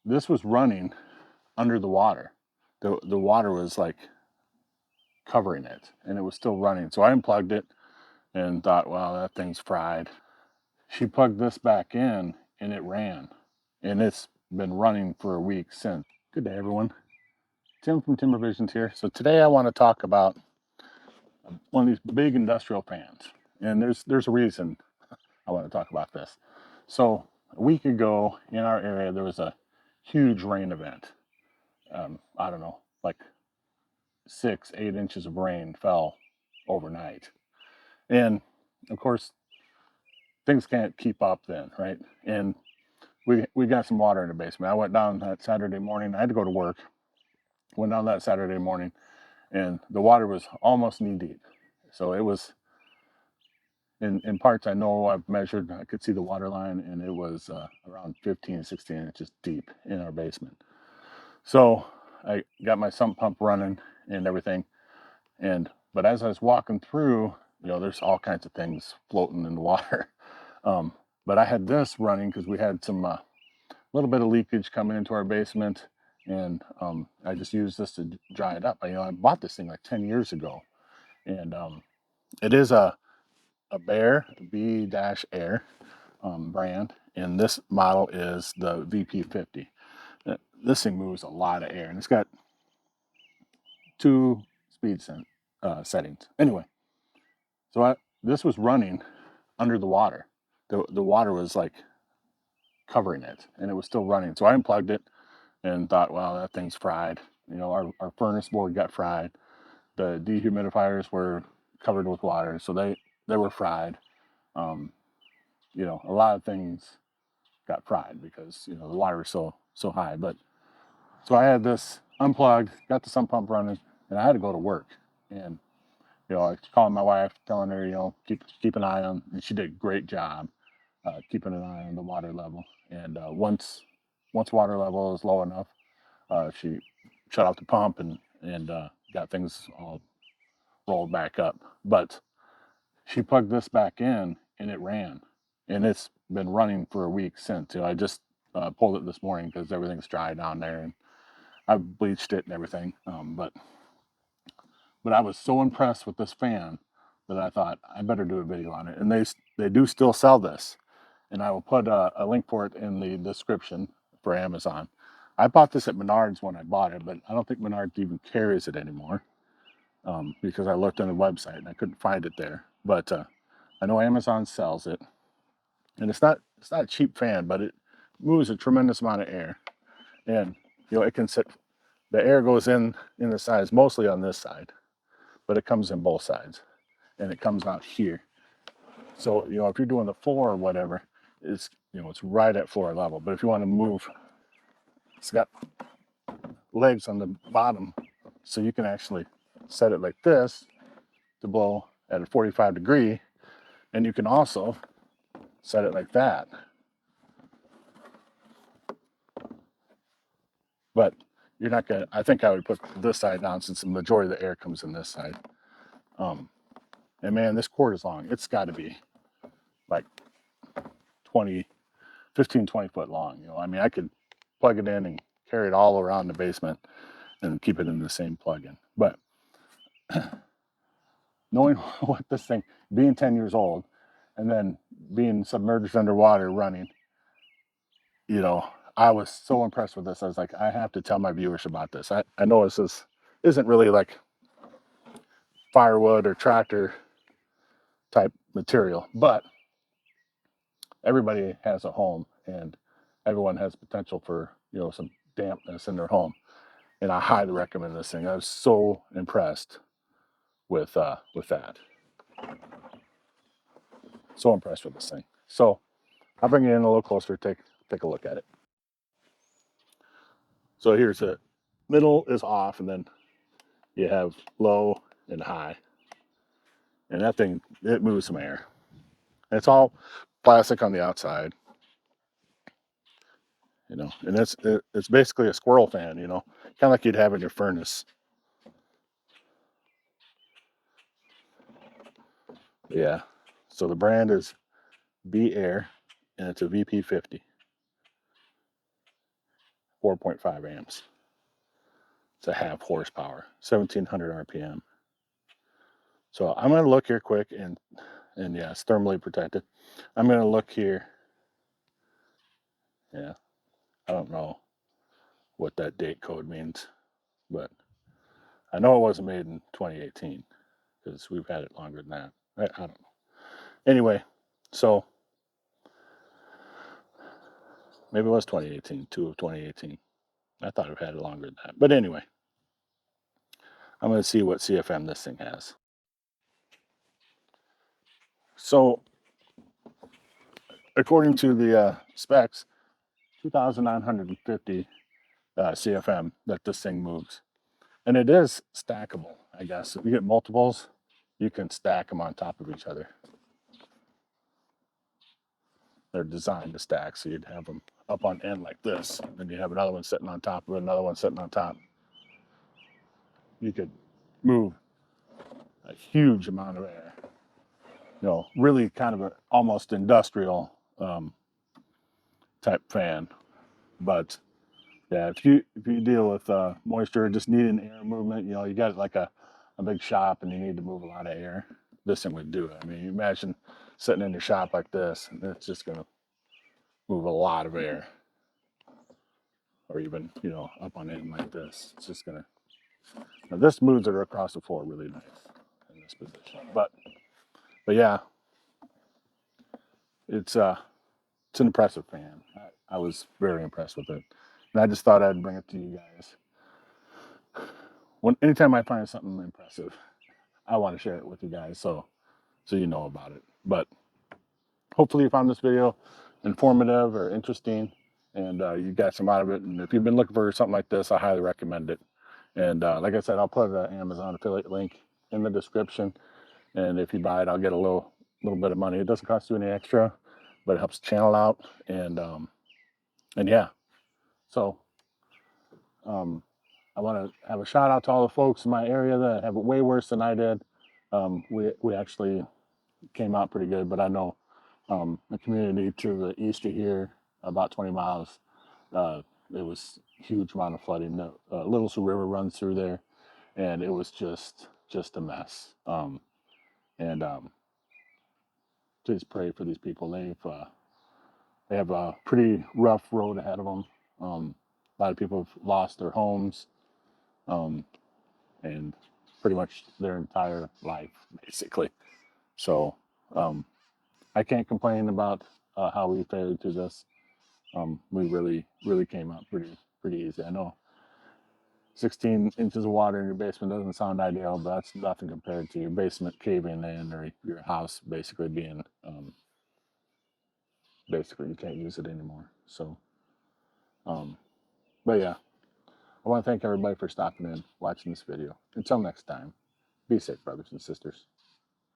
This was running under the water. The water was like covering it, and it was still running. So I unplugged it and thought, wow, that thing's fried. She plugged this back in, and it ran, and it's been running for a week since. Good day, everyone. Tim from Timber Visions here. So today I want to talk about one of these big industrial fans, and there's a reason I want to talk about this. So a week ago in our area, there was a huge rain event. I don't know, like 6, 8 inches of rain fell overnight. And of course, things can't keep up then, right? And we got some water in the basement. I went down that Saturday morning. I had to go to work. Went down that Saturday morning, and the water was almost knee deep. So it was in parts I know I've measured. I could see the water line, and it was around 15, 16 inches deep in our basement. So I got my sump pump running and everything. But as I was walking through, there's all kinds of things floating in the water. But I had this running because we had some little bit of leakage coming into our basement, and I just used this to dry it up. I bought this thing like 10 years ago, and it is a Bear B-Air brand, and this model is the VP50. This thing moves a lot of air, and it's got 2 speed settings. Anyway, so this was running under the water. The water was like covering it, and it was still running. So I unplugged it and thought, wow, that thing's fried. Our furnace board got fried. The dehumidifiers were covered with water, so they were fried. Um, a lot of things got fried because the water was so high. But so I had this unplugged, got the sump pump running, and I had to go to work. And I was calling my wife, telling her, keep an eye on, and she did a great job keeping an eye on the water level. And once water level is low enough, she shut off the pump and got things all rolled back up. But she plugged this back in, and it ran, and it's been running for a week since. I just pulled it this morning because everything's dry down there, and I've bleached it and everything. But I was so impressed with this fan that I thought I better do a video on it. And they do still sell this, and I will put a link for it in the description for Amazon. I bought this at Menards when I bought it, but I don't think Menards even carries it anymore because I looked on the website and I couldn't find it there. But I know Amazon sells it, and it's not a cheap fan, but it moves a tremendous amount of air, and it can sit. The air goes in the sides, mostly on this side, but it comes in both sides, and it comes out here. So if you're doing the floor or whatever, it's it's right at floor level. But if you want to move, it's got legs on the bottom, so you can actually set it like this to blow at a 45 degree, and you can also set it like that. But you're not gonna. I think I would put this side down since the majority of the air comes in this side. And man, this cord is long. It's got to be like 20, 15, 20 foot long. I mean, I could plug it in and carry it all around the basement and keep it in the same plug-in. But knowing what this thing, being 10 years old, and then being submerged underwater running, I was so impressed with this. I was like, I have to tell my viewers about this. I know this isn't really like firewood or tractor type material, but everybody has a home, and everyone has potential for some dampness in their home. And I highly recommend this thing. I was so impressed with that. So impressed with this thing. So I'll bring it in a little closer. Take a look at it. So here's the middle is off, and then you have low and high. And that thing, it moves some air. And it's all plastic on the outside, and it's basically a squirrel fan, kind of like you'd have in your furnace. Yeah. So the brand is B-Air, and it's a VP50. 4.5 amps. It's a half horsepower, 1700 RPM. So I'm going to look here quick, and yeah, it's thermally protected. I'm going to look here. Yeah, I don't know what that date code means, but I know it wasn't made in 2018 because we've had it longer than that. I don't know. Anyway, so maybe it was 2018, 2 of 2018. I thought it had it longer than that. But anyway, I'm going to see what CFM this thing has. So according to the specs, 2,950 CFM that this thing moves. And it is stackable, I guess. If you get multiples, you can stack them on top of each other. They're designed to stack, so you'd have them up on end like this, and then you have another one sitting on top of it, another one sitting on top. You could move a huge amount of air. You know, really kind of an almost industrial type fan. But yeah, if you deal with moisture, just needing air movement, you know, you got like a big shop and you need to move a lot of air, this thing would do it. I mean, you imagine sitting in your shop like this, and it's just gonna move a lot of air. Or even, you know, up on end like this. It's just gonna, now this moves it across the floor really nice in this position. But yeah, it's an impressive fan. I was very impressed with it. And I just thought I'd bring it to you guys. Anytime I find something impressive, I want to share it with you guys so you know about it. But hopefully you found this video informative or interesting, and you got some out of it. And if you've been looking for something like this, I highly recommend it. And like I said, I'll put an Amazon affiliate link in the description. And if you buy it, I'll get a little bit of money. It doesn't cost you any extra, but it helps the channel out. And yeah, so I want to have a shout out to all the folks in my area that have it way worse than I did. We actually came out pretty good, but I know the community to the east of here, about 20 miles, it was a huge amount of flooding. The Little Sioux River runs through there, and it was just a mess. And please pray for these people. They have a pretty rough road ahead of them. A lot of people have lost their homes, and pretty much their entire life, basically. So I can't complain about how we fared through this. We really came out pretty easy. I know 16 inches of water in your basement doesn't sound ideal, but that's nothing compared to your basement caving in or your house basically being, basically you can't use it anymore. So, but yeah, I want to thank everybody for stopping in, watching this video. Until next time, be safe, brothers and sisters.